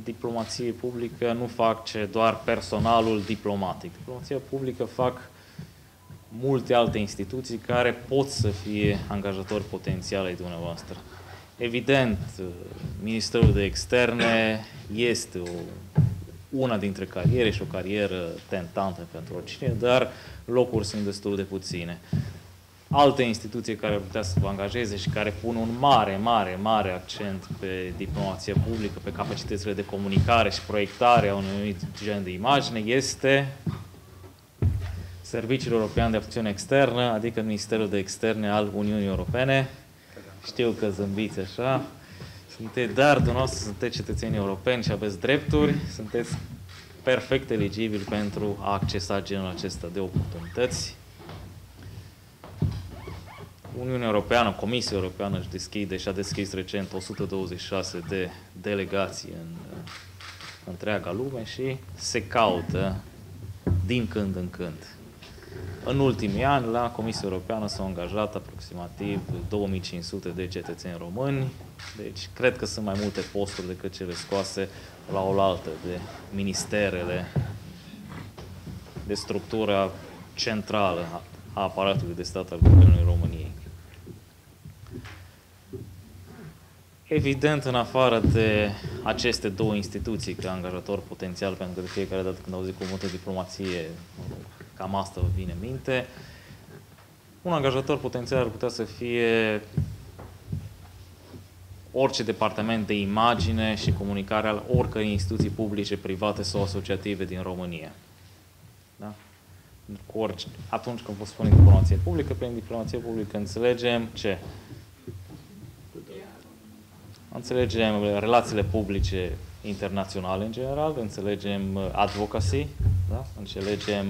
diplomație publică nu face doar personalul diplomatic. Diplomația publică fac multe alte instituții care pot să fie angajatori potențiali ai dumneavoastră. Evident, Ministerul de Externe este una dintre cariere și o carieră tentantă pentru oricine, dar locuri sunt destul de puține. Alte instituții care ar putea să vă angajeze și care pun un mare accent pe diplomație publică, pe capacitățile de comunicare și proiectare a unui anumit gen de imagine, este Serviciul European de Acțiune Externă, adică Ministerul de Externe al Uniunii Europene. Știu că zâmbiți așa, dar dumneavoastră sunteți cetățeni europeni și aveți drepturi, sunteți perfect eligibili pentru a accesa genul acesta de oportunități. Uniunea Europeană, Comisia Europeană își deschide și a deschis recent 126 de delegații în întreaga lume și se caută din când în când. În ultimii ani, la Comisia Europeană s-au angajat aproximativ 2500 de cetățeni români, deci cred că sunt mai multe posturi decât cele scoase la oaltă de ministerele de structura centrală a aparatului de stat al Guvernului României. Evident, în afară de aceste două instituții ca angajator potențial, pentru că de fiecare dată când auzi cuvântul diplomație, cam asta vă vine în minte, un angajator potențial ar putea să fie orice departament de imagine și comunicare al oricărei instituții publice, private sau asociative din România. Da? Atunci când vă spun diplomație publică, prin diplomație publică înțelegem ce? Înțelegem relațiile publice internaționale în general, înțelegem advocacy, da? Înțelegem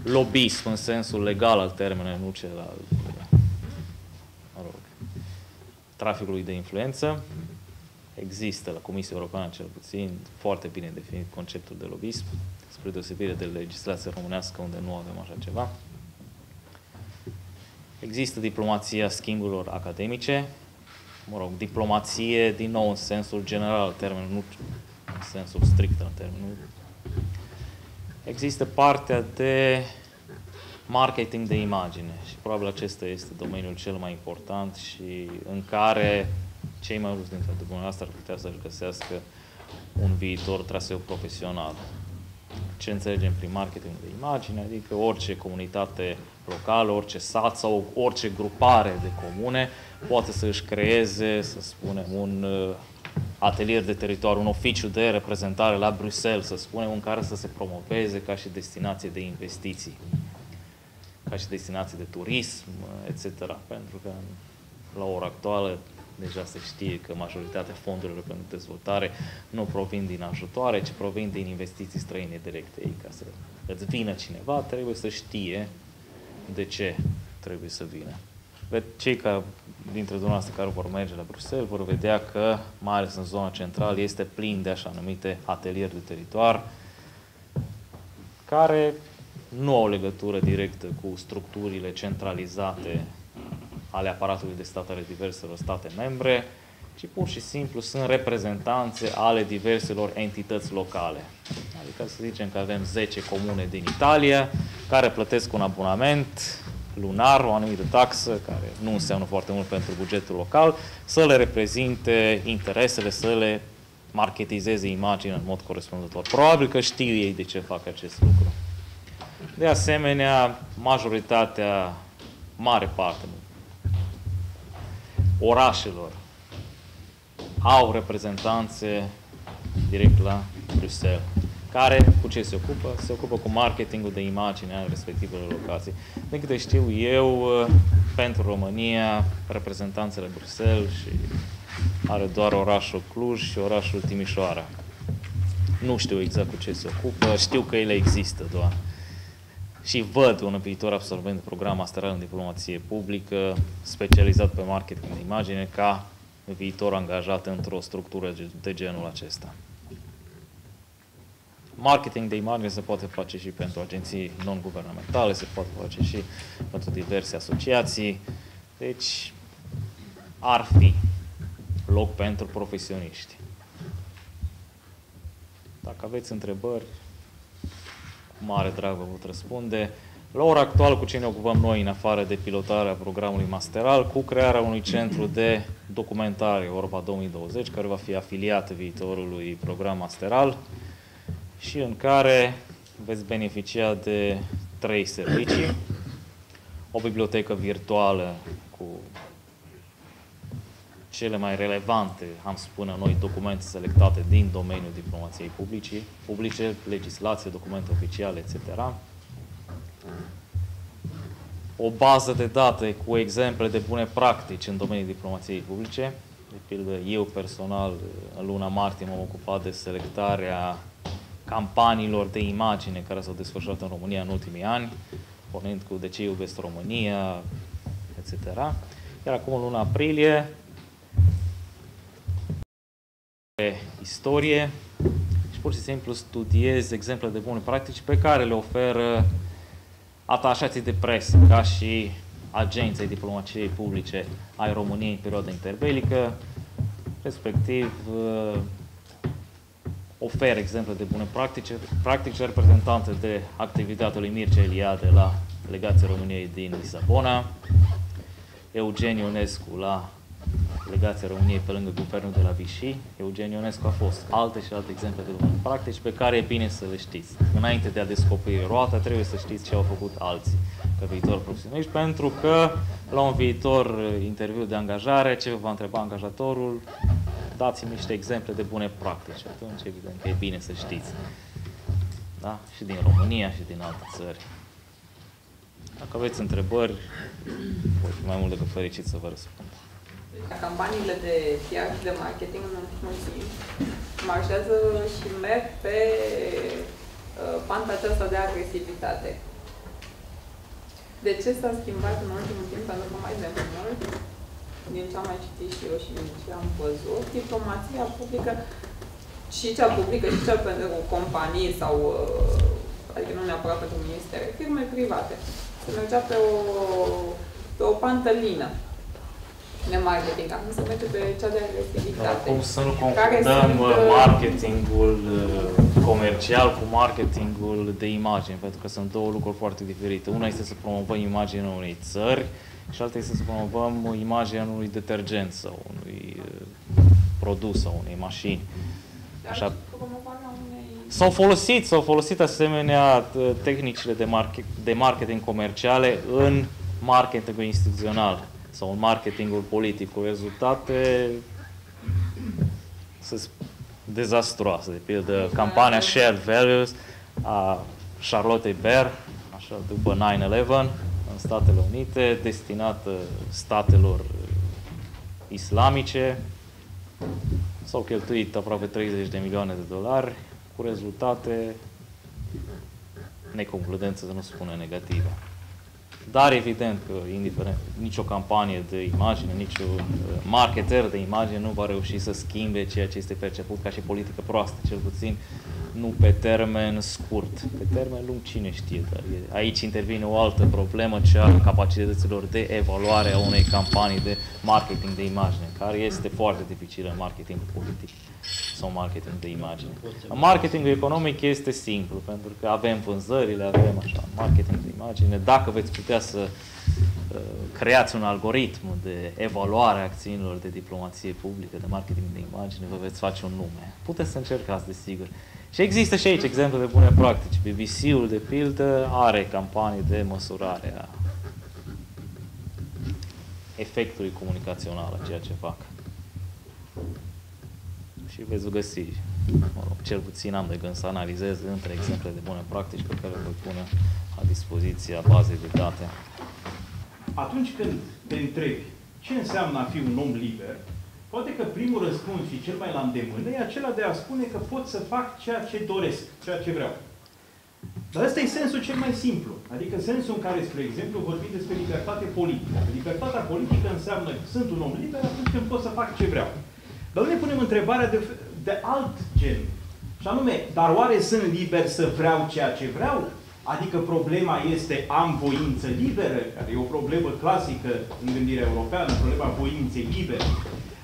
lobbyism în sensul legal al termenului, nu cel al traficului de influență. Există la Comisia Europeană, cel puțin, foarte bine definit conceptul de lobbyism, spre deosebire de legislația românească, unde nu avem așa ceva. Există diplomația schimburilor academice, diplomație, din nou, în sensul general al termenului, nu în sensul strict al termenului. Există partea de marketing de imagine și probabil acesta este domeniul cel mai important și în care cei mai mulți dintre dumneavoastră ar putea să-și găsească un viitor traseu profesional. Ce înțelegem prin marketing de imagine? Adică orice comunitate locală, orice sat sau orice grupare de comune poate să își creeze, să spunem, un atelier de teritoriu, un oficiu de reprezentare la Bruxelles, să spunem, în care să se promoveze ca și destinație de investiții, ca și destinație de turism, etc. Pentru că la ora actuală deja se știe că majoritatea fondurilor pentru dezvoltare nu provin din ajutoare, ci provin din investiții străine directe. Ei, ca să îți vină cineva, trebuie să știe de ce trebuie să vină. Cei dintre dumneavoastră care vor merge la Bruxelles vor vedea că, mai ales în zona centrală, este plin de așa numite atelieri de teritoriu care nu au legătură directă cu structurile centralizate ale aparatului de stat ale diverselor state membre, ci pur și simplu sunt reprezentanțe ale diverselor entități locale. Adică să zicem că avem 10 comune din Italia care plătesc un abonament lunar, o anumită taxă, care nu înseamnă foarte mult pentru bugetul local, să le reprezinte interesele, să le marketizeze imaginea în mod corespunzător. Probabil că știu ei de ce fac acest lucru. De asemenea, majoritatea, mare parte, orașelor au reprezentanțe direct la Bruxelles, care cu ce se ocupă? Se ocupă cu marketingul de imagine al respectivelor locații. De câte știu eu, pentru România, reprezentanțele Bruxelles și are doar orașul Cluj și orașul Timișoara. Nu știu exact cu ce se ocupă, știu că ele există doar. Și văd un viitor absolvent de program masteral în diplomație publică, specializat pe marketing de imagine, ca viitor angajat într-o structură de genul acesta. Marketing de imagine se poate face și pentru agenții non-guvernamentale, se poate face și pentru diverse asociații. Deci, ar fi loc pentru profesioniști. Dacă aveți întrebări, cu mare drag vă pot răspunde. La ora actuală, cu ce ne ocupăm noi, în afară de pilotarea programului masteral, cu crearea unui centru de documentare Europa 2020, care va fi afiliat viitorului program masteral și în care veți beneficia de 3 servicii. O bibliotecă virtuală cu cele mai relevante, am spune noi, documente selectate din domeniul diplomației publice, legislație, documente oficiale, etc. O bază de date cu exemple de bune practici în domeniul diplomației publice. De pildă, eu personal, în luna martie, m-am ocupat de selectarea campaniilor de imagine care s-au desfășurat în România în ultimii ani, pornind cu De ce iubesc România, etc. Iar acum, în luna aprilie, istorie și pur și simplu studiez exemple de bune practici pe care le oferă atașații de presă, ca și agenții diplomației publice ai României în perioada interbelică, respectiv oferă exemple de bune practici reprezentante de activitatea lui Mircea Eliade la Legația României din Lisabona, Eugen Ionescu la Legația României pe lângă guvernul de la Vichy. Eugen Ionescu a fost alte și alte exemple de bune practici pe care e bine să le știți. Înainte de a descoperi roata, trebuie să știți ce au făcut alții pe viitor profesioniști, pentru că la un viitor interviu de angajare, ce vă va întreba angajatorul, dați-mi niște exemple de bune practici. Atunci, evident că e bine să știți. Da? Și din România și din alte țări. Dacă aveți întrebări, voi fi mai mult decât fericit să vă răspund. Campaniile de PR și de marketing în ultimul timp marșează și merg pe panta aceasta de agresivitate. De ce s-a schimbat în ultimul timp? Pentru că mai de mult, din ce am mai citit și eu și din ce am văzut, diplomația publică și cea publică și cea pentru companii sau, adică nu neapărat pentru ministere, firme private, se mergea pe o pantă lină de marketing, acum se merge pe cea de agresivitate. Cum să nu confundăm marketingul comercial cu marketingul de imagine, pentru că sunt două lucruri foarte diferite. Una este să promovăm imaginea unei țări și alta este să promovăm imaginea unui detergent sau unui produs sau unei mașini. Așa. S-au folosit asemenea tehnicile de marketing comerciale în marketingul instituțional sau în marketingul politic, cu rezultate dezastruoase. De pildă, campania Shared Values a Charlotte Baer, așa, după 9/11, în Statele Unite, destinată statelor islamice. S-au cheltuit aproape 30 de milioane de dolari, cu rezultate neconcludente, să nu spună negative. Dar evident că, indiferent, nicio campanie de imagine, niciun marketer de imagine nu va reuși să schimbe ceea ce este perceput ca și politică proastă, cel puțin nu pe termen scurt. Pe termen lung, cine știe, dar aici intervine o altă problemă, cea a capacităților de evaluare a unei campanii de marketing de imagine, care este foarte dificilă în marketingul politic sau marketing de imagine. În marketingul economic este simplu, pentru că avem vânzările, avem așa, marketing de imagine. Dacă veți putea să creați un algoritm de evaluare a acțiunilor de diplomație publică, de marketing de imagine, vă veți face un nume. Puteți să încercați, desigur. Și există și aici exemple de bune practici. BBC-ul, de pildă, are campanii de măsurare a efectului comunicațional a ceea ce fac. Și veți găsi, mă rog, cel puțin am de gând să analizez între exemple de bune practici pe care le voi pune la dispoziția bazei de date. Atunci când te întrebi ce înseamnă a fi un om liber, poate că primul răspuns și cel mai la îndemână e acela de a spune că pot să fac ceea ce doresc, ceea ce vreau. Dar ăsta e sensul cel mai simplu. Adică sensul în care, spre exemplu, vorbim despre libertate politică. Libertatea politică înseamnă că sunt un om liber atunci când pot să fac ce vreau. Dar noi ne punem întrebarea de alt gen. Și anume, dar oare sunt liber să vreau ceea ce vreau? Adică problema este am voință liberă, care e o problemă clasică în gândirea europeană, problema voinței libere.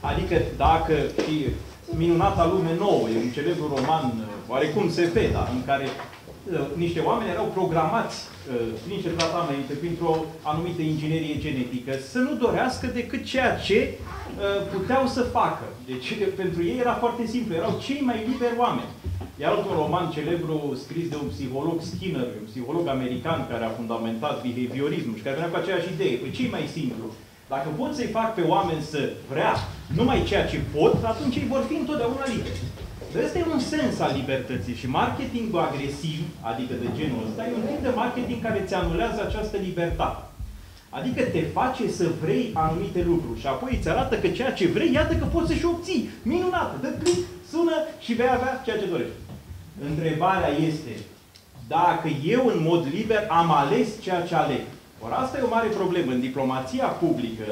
Adică dacă, și Minunata lume nouă, e un celebru roman, oarecum SF, dar în care niște oameni erau programați prin niște tratamente, printr-o anumită inginerie genetică, să nu dorească decât ceea ce puteau să facă. Deci pentru ei era foarte simplu, erau cei mai liberi oameni. Iar un roman celebru scris de un psiholog, Skinner, un psiholog american care a fundamentat behaviorismul și care venea cu aceeași idee. Păi ce mai simplu? Dacă pot să-i fac pe oameni să vrea numai ceea ce pot, atunci ei vor fi întotdeauna liberi. Dar ăsta e un sens al libertății și marketingul agresiv, adică de genul ăsta, e un tip de marketing care ți anulează această libertate. Adică te face să vrei anumite lucruri și apoi îți arată că ceea ce vrei, iată că poți să-și obții. Minunat! Dă click, sună și vei avea ceea ce dorești. Întrebarea este, dacă eu în mod liber am ales ceea ce aleg. Ori asta e o mare problemă. În diplomația publică,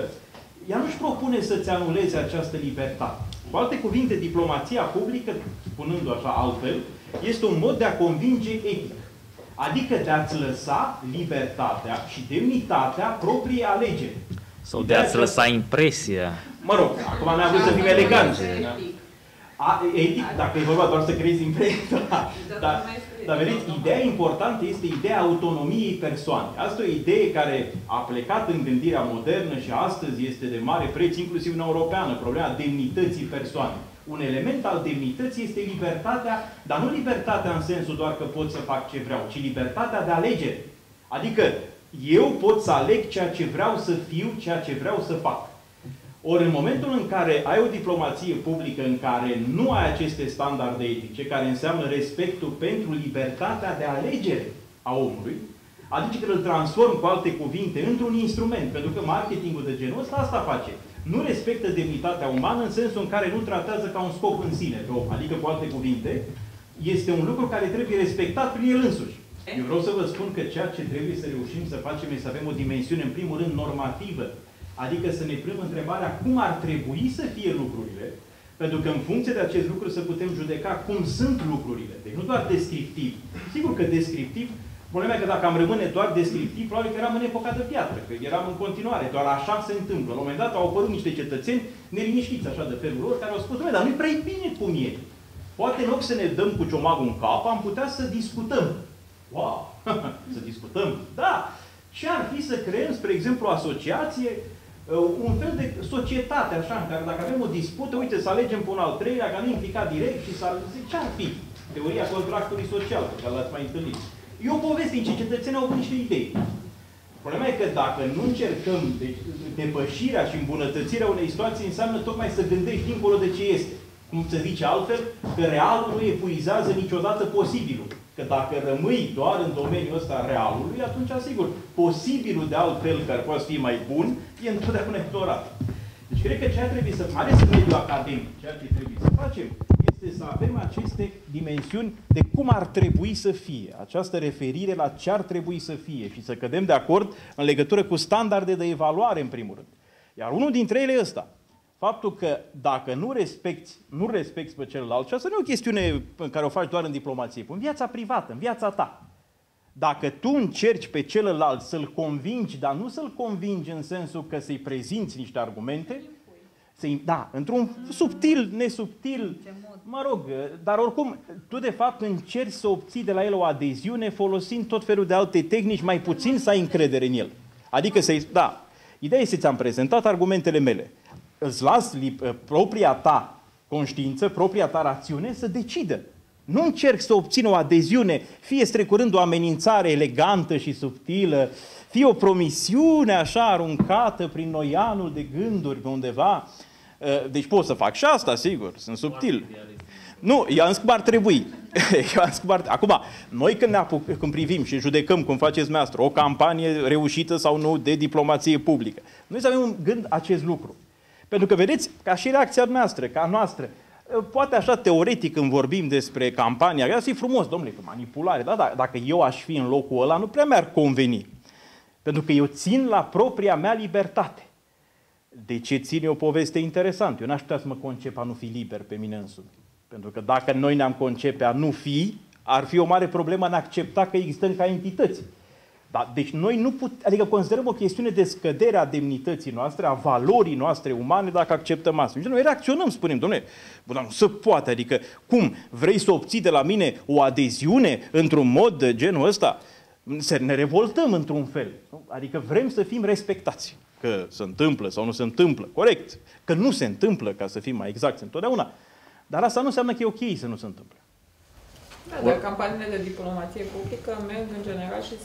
ea nu-și propune să-ți anuleze această libertate. Cu alte cuvinte, diplomația publică, spunându așa altfel, este un mod de a convinge etic. Adică de a-ți lăsa libertatea și demnitatea propriei alegeri. Sau de a-ți lăsa impresia. Mă rog, acum ne-am vrut să fim eleganți. Etic, dacă e vorba doar să creezi impresia. Dar vedeți, ideea importantă este ideea autonomiei persoanei. Asta e o idee care a plecat în gândirea modernă și astăzi este de mare preț, inclusiv în europeană, problema demnității persoanei. Un element al demnității este libertatea, dar nu libertatea în sensul doar că pot să fac ce vreau, ci libertatea de alegere. Adică eu pot să aleg ceea ce vreau să fiu, ceea ce vreau să fac. Ori în momentul în care ai o diplomație publică în care nu ai aceste standarde etice, care înseamnă respectul pentru libertatea de alegere a omului, adică că îl transform, cu alte cuvinte, într-un instrument, pentru că marketingul de genul ăsta asta face. Nu respectă demnitatea umană în sensul în care nu tratează ca un scop în sine pe om. Adică, cu alte cuvinte, este un lucru care trebuie respectat prin el însuși. Eu vreau să vă spun că ceea ce trebuie să reușim să facem este să avem o dimensiune, în primul rând, normativă. Adică să ne punem întrebarea cum ar trebui să fie lucrurile, pentru că în funcție de acest lucru să putem judeca cum sunt lucrurile. Deci nu doar descriptiv. Sigur că descriptiv, problema e că dacă am rămâne doar descriptiv, probabil că eram în epoca de piatră, că eram în continuare, doar așa se întâmplă. La un moment dat au apărut niște cetățeni neliniștiți așa de felul lor, care au spus, dar nu-i prea bine cum e. Poate în loc să ne dăm cu ciomagul în cap, am putea să discutăm. Wow! Să discutăm? Da! Ce ar fi să creăm, spre exemplu, o asociație, un fel de societate, așa, în care dacă avem o dispută, uite, să alegem pe un al treilea, ca nu implicat direct și să... Ce ar fi? Teoria contractului social, pe care l-ați mai întâlnit. E o poveste în ce cetățenii au avut niște idei. Problema e că dacă nu încercăm, deci, depășirea și îmbunătățirea unei situații înseamnă tocmai să gândești dincolo de ce este. Cum se zice altfel, că realul nu epuizează niciodată posibilul. Că dacă rămâi doar în domeniul ăsta realului, atunci, asigur, posibilul de altfel, care poate fi mai bun, e întotdeauna explorat. Deci, cred că ceea ce trebuie să facem, ales în mediul academic, ceea ce trebuie să facem, este să avem aceste dimensiuni de cum ar trebui să fie, această referire la ce ar trebui să fie și să cădem de acord în legătură cu standarde de evaluare, în primul rând. Iar unul dintre ele e ăsta. Faptul că dacă nu respecti pe celălalt, și asta nu e o chestiune în care o faci doar în diplomație, în viața privată, în viața ta. Dacă tu încerci pe celălalt să-l convingi, dar nu să-l convingi în sensul că să-i prezinți niște argumente, da, într-un subtil, nesubtil, mă rog, dar oricum, tu de fapt încerci să obții de la el o adeziune folosind tot felul de alte tehnici, mai puțin să ai încredere în el. Adică da, ideea este, ți-am prezentat argumentele mele. Îți las propria ta conștiință, propria ta rațiune să decidă. Nu încerc să obțin o adeziune, fie strecurând o amenințare elegantă și subtilă, fie o promisiune așa aruncată prin noianul de gânduri pe undeva. Deci pot să fac și asta, sigur, sunt subtil. Nu, eu am zis cum ar trebui. Acum, noi când privim și judecăm, cum faceți dumneavoastră, o campanie reușită sau nu de diplomație publică, noi să avem în gând acest lucru. Pentru că, vedeți, ca și reacția noastră, ca noastră, poate așa teoretic când vorbim despre campania, asta e frumos, domnule, manipulare, dar dacă eu aș fi în locul ăla, nu prea mi-ar conveni. Pentru că eu țin la propria mea libertate. De ce țin e o poveste interesantă? Eu n-aș putea să mă concep a nu fi liber pe mine însumi. Pentru că dacă noi ne-am concepe a nu fi, ar fi o mare problemă în a accepta că existăm ca entități. Da? Deci noi nu adică considerăm o chestiune de scădere a demnității noastre, a valorii noastre umane, dacă acceptăm asta. Noi reacționăm, spunem, dom'le, dar nu se poate, adică cum, vrei să obții de la mine o adeziune într-un mod de genul ăsta? Ne revoltăm într-un fel. Nu? Adică vrem să fim respectați. Că se întâmplă sau nu se întâmplă, corect. Că nu se întâmplă, ca să fim mai exacti întotdeauna. Dar asta nu înseamnă că e ok să nu se întâmple. Da, dar campaniile de diplomație publică merg în general și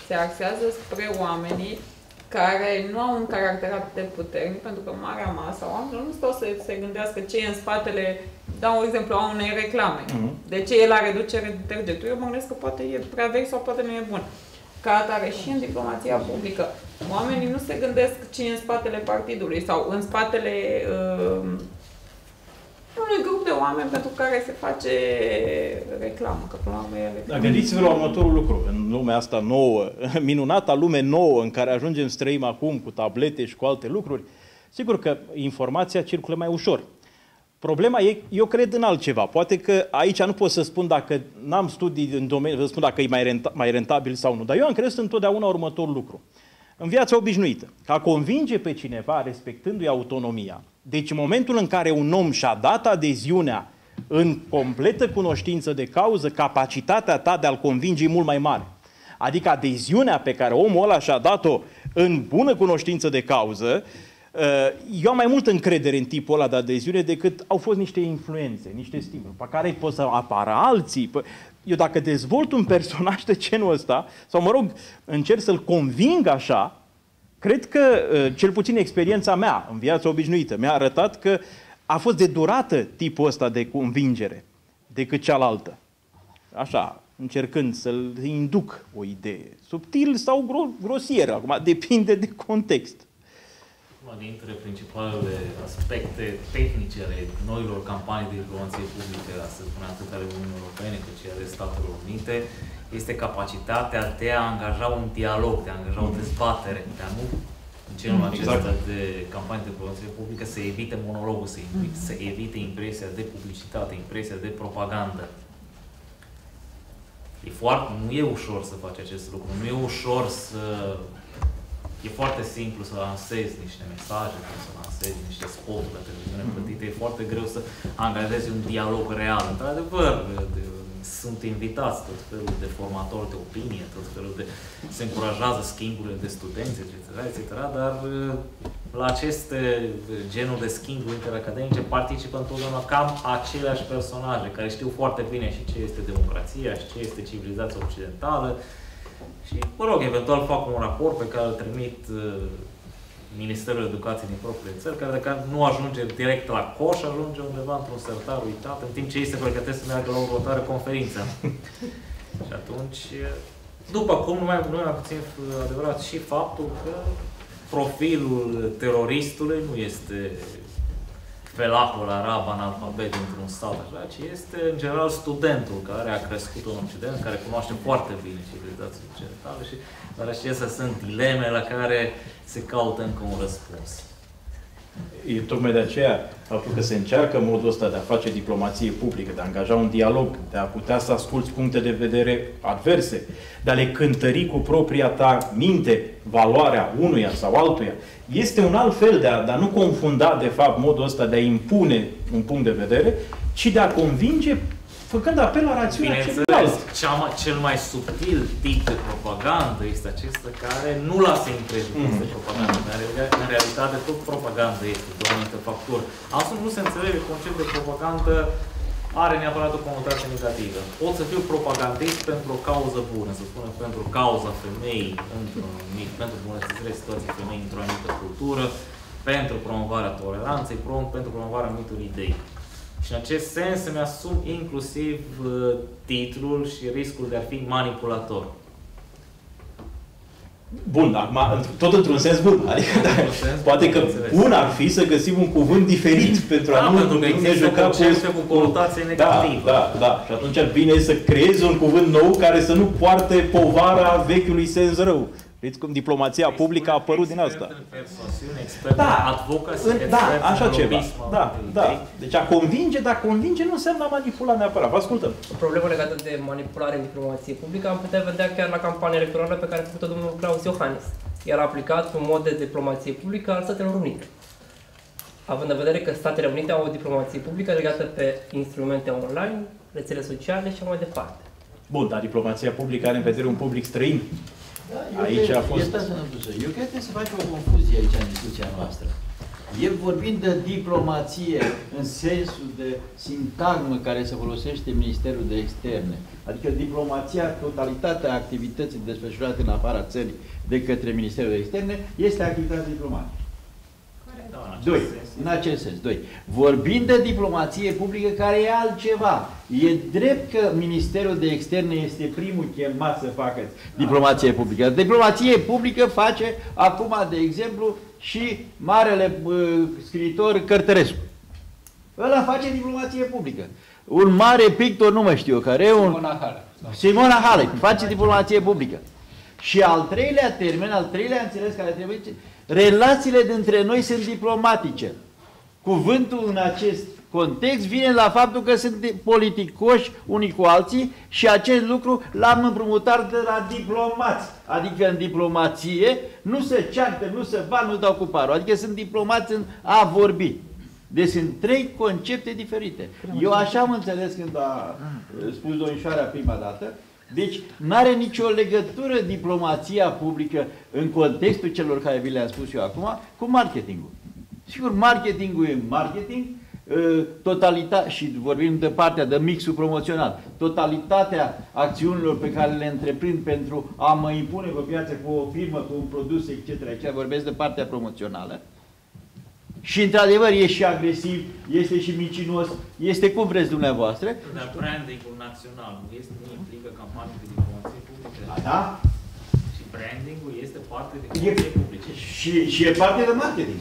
se axează spre oamenii care nu au un caracter atât de puternic, pentru că marea masă a oamenilor nu stau să se gândească ce e în spatele, dau un exemplu, a unei reclame. De ce e la reducere detergentul? Eu mă gândesc că poate e prea vechi sau poate nu e bun. Ca atare și în diplomația publică. Oamenii nu se gândesc ce e în spatele partidului sau în spatele unui grup de oameni pentru care se face reclamă, că până la urmă e reclamă. Gândiți-vă la următorul lucru. În lumea asta nouă, minunata lume nouă în care ajungem să trăim acum cu tablete și cu alte lucruri, sigur că informația circulă mai ușor. Problema e, eu cred în altceva. Poate că aici nu pot să spun dacă n-am studii în domeniu, să spun dacă e mai rentabil sau nu, dar eu am crezut întotdeauna următorul lucru. În viața obișnuită, ca convinge pe cineva respectându-i autonomia, deci în momentul în care un om și-a dat adeziunea în completă cunoștință de cauză, capacitatea ta de a-l convinge e mult mai mare. Adică adeziunea pe care omul ăla și-a dat-o în bună cunoștință de cauză, eu am mai multă încredere în tipul ăla de adeziune decât au fost niște influențe, niște stimuli, pe care pot să apară alții. Eu dacă dezvolt un personaj de genul ăsta, sau mă rog, încerc să-l conving așa, cred că, cel puțin experiența mea în viața obișnuită, mi-a arătat că a fost de durată tipul ăsta de convingere decât cealaltă. Așa, încercând să-l induc o idee. Subtil sau grosieră, acum depinde de context. Una dintre principalele aspecte tehnice ale noilor campanii de diplomație publică, să spunem atât ale Uniunii Europene cât și ale Statelor Unite, este capacitatea de a angaja un dialog, de a angaja o dezbatere, de a nu în genul acesta de campanii de diplomație publică să evite monologul, să evite impresia de publicitate, impresia de propagandă. Nu e ușor să faci acest lucru, nu e ușor să... E foarte simplu să lansezi niște mesaje, să lansezi niște spoturi la televiziune plătite, e foarte greu să angajezi un dialog real. Într-adevăr, sunt invitați tot felul de formatori de opinie, tot felul de... se încurajează schimburile de studenți, etc., dar la aceste genuri de schimburi interacademice participă întotdeauna cam aceleași personaje, care știu foarte bine și ce este democrația, și ce este civilizația occidentală. Și, mă rog, eventual fac un raport pe care îl trimit Ministerul Educației din propriile țări, care dacă nu ajunge direct la coș, ajunge undeva într-un sertar uitat, în timp ce ei se pregătesc să meargă la o următoare conferință. Și atunci, după cum, nu mai puțin adevărat și faptul că profilul teroristului nu este felacul arab analfabet dintr-un stat așa, ci este, în general, studentul care a crescut în Occident, care cunoaște foarte bine civilizația occidentală și dar acestea sunt dileme la care se caută încă un răspuns. E tocmai de aceea faptul că se încearcă modul ăsta de a face diplomație publică, de a angaja un dialog, de a putea să asculți puncte de vedere adverse, de a le cântări cu propria ta minte valoarea unuia sau altuia, este un alt fel de a nu confunda, de fapt, modul ăsta de a impune un punct de vedere, ci de a convinge făcând apel la rațiunea celuilalt. Cel mai subtil tip de propagandă este acesta care nu lasă imprejudicii de propagandă. În realitate, tot propaganda este de o anumită factură. Astfel nu se înțelege concept de propagandă are neapărat o conotație negativă. Pot să fiu propagandist pentru o cauză bună, să spunem pentru cauza femeii, pentru bunătățirea situației femeii într-o anumită cultură, pentru promovarea toleranței, pentru promovarea anumitor idei. Și în acest sens îmi asum inclusiv titlul și riscul de a fi manipulator. Bun, acum, tot într-un sens bun. Adică, poate că bun ar fi să găsim un cuvânt diferit pentru a nu ne juca cu conotație negativă. Da. Și atunci bine e să creezi un cuvânt nou care să nu poarte povara vechiului sens rău. Vedeți cum diplomația publică a apărut din asta. Expert în advocacy, așa ceva. Da. Deci a convinge, dar convinge nu înseamnă a manipula neapărat. Vă ascultăm. O problemă legată de manipulare în diplomație publică am putea vedea chiar la campania electorală pe care a făcut-o domnul Klaus Iohannis. El a aplicat un mod de diplomație publică al Statelor Unite. Având în vedere că Statele Unite au o diplomație publică legată pe instrumente online, rețele sociale și mai departe. Bun, dar diplomația publică are în vedere un public străin. Da, aici a fost... Eu cred că se face o confuzie aici în discuția noastră. Vorbind de diplomație în sensul de sintagmă care se folosește în Ministerul de Externe, adică diplomația, totalitatea activității desfășurate în afara țării de către Ministerul de Externe, este activitate diplomatică. Doi, în acest sens. Doi, vorbind de diplomație publică care e altceva. E drept că Ministerul de Externe este primul chemat să facă diplomație publică. Diplomație publică face acum, de exemplu, și marele scriitor Cărtărescu. Ăla face diplomație publică. Un mare pictor, nu mă știu care e un... Simona Halep face diplomație publică. Și al treilea termen, al treilea înțeles care trebuie... Relațiile dintre noi sunt diplomatice. Cuvântul în acest context vine la faptul că sunt politicoși unii cu alții și acest lucru l-am împrumutat de la diplomați. Adică în diplomație nu se ceartă, nu se bat, nu dau cu parul. Adică sunt diplomați în a vorbi. Deci sunt trei concepte diferite. Eu așa am înțeles când a spus domnișoara prima dată. Deci nu are nicio legătură diplomația publică în contextul celor care vi le-am spus eu acum cu marketingul. Sigur, marketingul e marketing, și vorbim de partea de mixul promoțional, totalitatea acțiunilor pe care le întreprind pentru a mă impune pe piață cu o firmă, cu un produs, etc. Vorbesc de partea promoțională. Și într-adevăr e și agresiv, este și micinos, este cum vreți dumneavoastră. Dar branding-ul național nu implică campanii de diplomație publică. Da? Și branding-ul este parte de diplomație publică. Și e parte de marketing.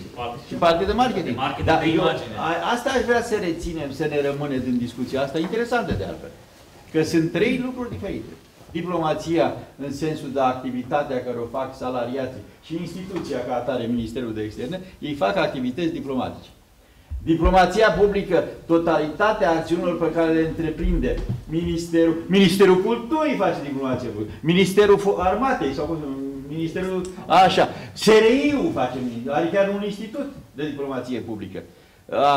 Și parte de marketing. Dar de imagine. Asta aș vrea să reținem, să ne rămâne din discuția asta, interesantă de altfel. Că sunt trei lucruri diferite. Diplomația în sensul de activitatea care o fac salariații și instituția ca atare, Ministerul de Externe, ei fac activități diplomatice. Diplomația publică, totalitatea acțiunilor pe care le întreprinde Ministerul Culturii face diplomație publică, Ministerul Armatei sau Ministerul... Așa, SRI-ul face, adică are un institut de diplomație publică.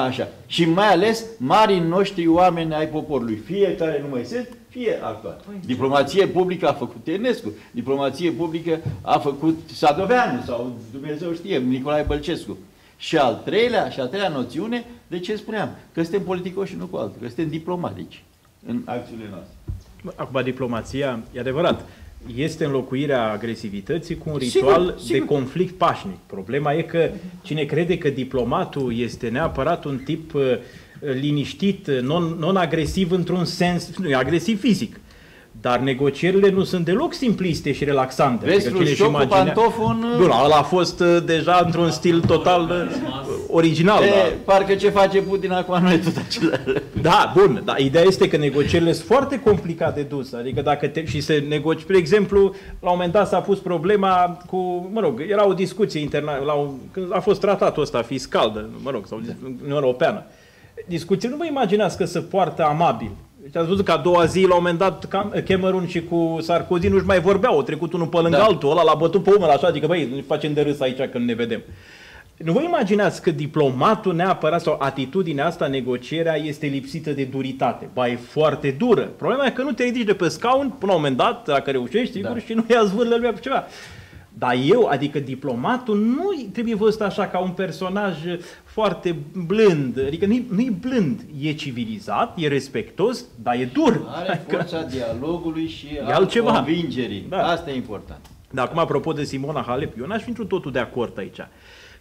Așa. Și mai ales marii noștri oameni ai poporului, fie care nu mai sunt, fie actual. Diplomație publică a făcut Enescu, diplomație publică a făcut Sadoveanu sau Dumnezeu știe, Nicolae Bălcescu. Și a treia noțiune, de ce spuneam? Că suntem politicoși și nu cu altul, că suntem diplomatici în acțiunile noastre. Acum, diplomația, e adevărat, este înlocuirea agresivității cu un ritual de conflict pașnic. Problema e că cine crede că diplomatul este neapărat un tip liniștit, non-agresiv într-un sens, nu e agresiv fizic. Dar negocierile nu sunt deloc simpliste și relaxante. Vezi, Hrușciov cu pantoful ăla a fost deja într-un stil total original. Parcă ce face Putin acum nu e tot acela. Da, bun, dar ideea este că negocierile sunt foarte complicate de dus. Adică dacă și se negocie, de exemplu, la un moment dat s-a pus problema cu, mă rog, era o discuție internațională, când a fost tratatul ăsta fiscal, sau Uniunea Europeană. Discuții, nu vă imaginați că se poartă amabil. Deci ați văzut că a doua zi, la un moment dat, Cameron și cu Sarkozy nu-și mai vorbeau, au trecut unul pe lângă altul, ăla l-a bătut pe umăr așa, adică băi, ne facem de râs aici când ne vedem. Nu vă imaginați că diplomatul neapărat sau atitudinea asta, negocierea, este lipsită de duritate. Ba, e foarte dură. Problema e că nu te ridici de pe scaun până la un moment dat, dacă reușești, sigur, și nu ia zvârle lumea pe ceva. Dar adică diplomatul nu trebuie văzut așa ca un personaj foarte blând, adică nu-i blând, e civilizat, e respectos, dar e dur. Are forța dialogului și a convingerii. Da. Asta e important. Dar acum, apropo de Simona Halep, eu n-aș fi întru totul de acord aici.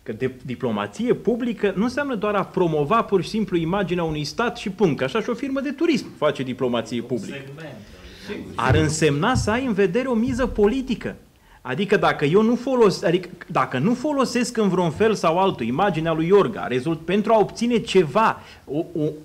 Că diplomație publică nu înseamnă doar a promova pur și simplu imaginea unui stat și punct. Așa și o firmă de turism face diplomație publică. Ar însemna să ai în vedere o miză politică. Adică dacă nu folosesc în vreun fel sau altul imaginea lui Iorga pentru a obține ceva,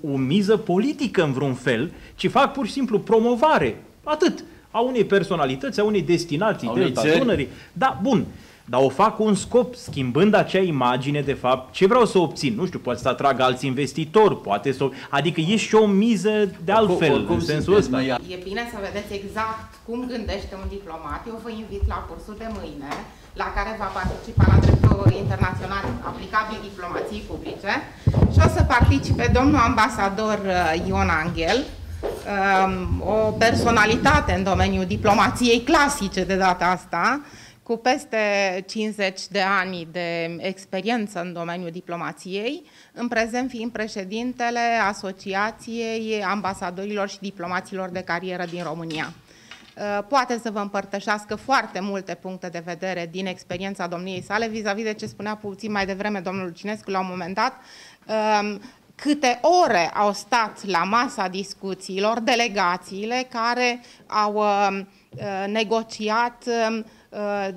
o miză politică în vreun fel, ci fac pur și simplu promovare, atât, A unei personalități, a unei destinații, Delta țări. Dunării. Da, bun. Dar o fac cu un scop, schimbând acea imagine, de fapt, ce vreau să obțin? Nu știu, poate să atrag alți investitori, poate să... Adică e și o miză de altfel, în sensul ăsta. E bine să vedeți exact cum gândește un diplomat. Eu vă invit la cursul de mâine, la care va participa la dreptul internațional aplicabil diplomației publice și o să participe domnul ambasador Ion Angel, o personalitate în domeniul diplomației clasice de data asta, cu peste 50 de ani de experiență în domeniul diplomației, în prezent fiind președintele Asociației Ambasadorilor și Diplomaților de Carieră din România. Poate să vă împărtășească foarte multe puncte de vedere din experiența domniei sale vis-a-vis de ce spunea puțin mai devreme domnul Lucinescu la un moment dat, câte ore au stat la masa discuțiilor delegațiile care au negociat,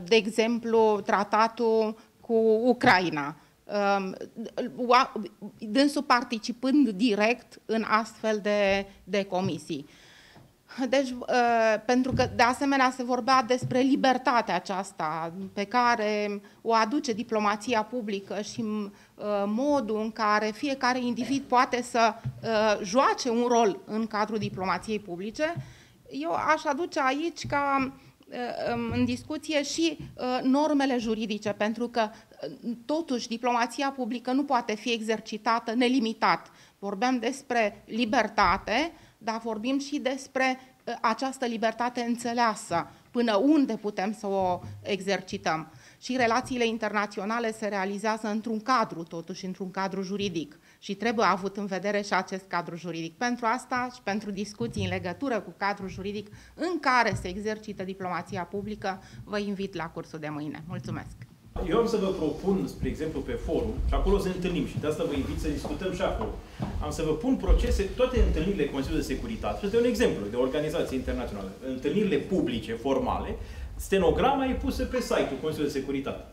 de exemplu, tratatul cu Ucraina, dânsul participând direct în astfel de comisii. Deci, pentru că, de asemenea, se vorbea despre libertatea aceasta pe care o aduce diplomația publică și modul în care fiecare individ poate să joace un rol în cadrul diplomației publice, eu aș aduce aici ca în discuție și normele juridice, pentru că totuși diplomația publică nu poate fi exercitată nelimitat. Vorbeam despre libertate, dar vorbim și despre această libertate înțeleasă, până unde putem să o exercităm. Și relațiile internaționale se realizează într-un cadru, totuși într-un cadru juridic. Și trebuie avut în vedere și acest cadru juridic. Pentru asta și pentru discuții în legătură cu cadrul juridic în care se exercită diplomația publică, vă invit la cursul de mâine. Mulțumesc! Eu am să vă propun, spre exemplu, pe forum, și acolo să ne întâlnim și de asta vă invit să discutăm și acolo. Am să vă pun procese, toate întâlnirile Consiliului de Securitate. Și este un exemplu de organizație internațională. Întâlnirile publice, formale, stenograma e pusă pe site-ul Consiliului de Securitate.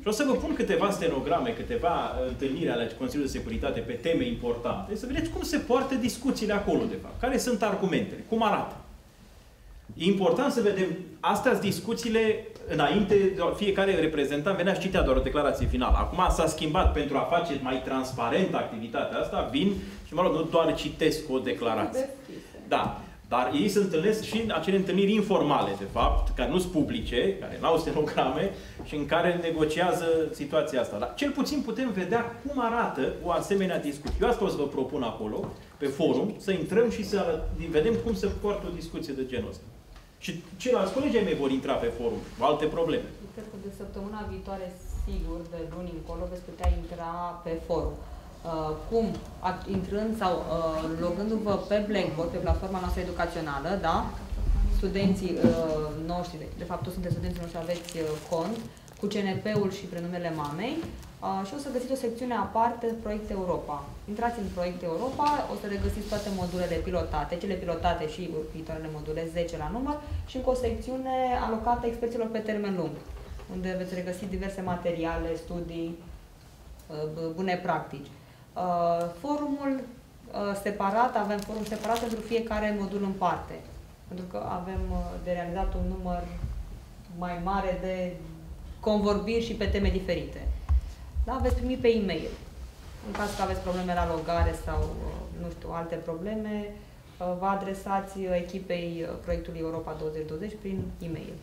Și o să vă pun câteva stenograme, câteva întâlniri ale Consiliului de Securitate pe teme importante, să vedeți cum se poartă discuțiile acolo, de fapt. Care sunt argumentele, cum arată. E important să vedem, astea sunt discuțiile înainte, fiecare reprezentant venea și citea doar o declarație finală. Acum s-a schimbat pentru a face mai transparentă activitatea asta, vin și, mă rog, nu doar citesc o declarație. Da. Dar ei se întâlnesc și în acele întâlniri informale, de fapt, care nu sunt publice, care nu au stenograme și în care negociază situația asta. Dar cel puțin putem vedea cum arată o asemenea discuție. Eu asta o să vă propun acolo, pe forum, să intrăm și să vedem cum se poartă o discuție de genul ăsta. Și ceilalți colegi mei vor intra pe forum cu alte probleme. Cred că de săptămâna viitoare, sigur, de luni încolo, veți putea intra pe forum. Cum? Intrând sau logându-vă pe Blackboard, pe platforma noastră educațională, da? Studenții noștri, de fapt toți sunteți studenții noștri, aveți cont cu CNP-ul și prenumele mamei și o să găsiți o secțiune aparte, Proiect Europa. Intrați în Proiect Europa, o să regăsiți toate modulele pilotate, cele pilotate și viitoarele module, 10 la număr, și încă o secțiune alocată experților pe termen lung, unde veți regăsi diverse materiale, studii, bune practici. Forumul separat, avem forum separat pentru fiecare modul în parte, pentru că avem de realizat un număr mai mare de convorbiri și pe teme diferite. Da? Veți primi pe e-mail. În caz că aveți probleme la logare sau, nu știu, alte probleme, vă adresați echipei proiectului Europa 2020 prin e-mail.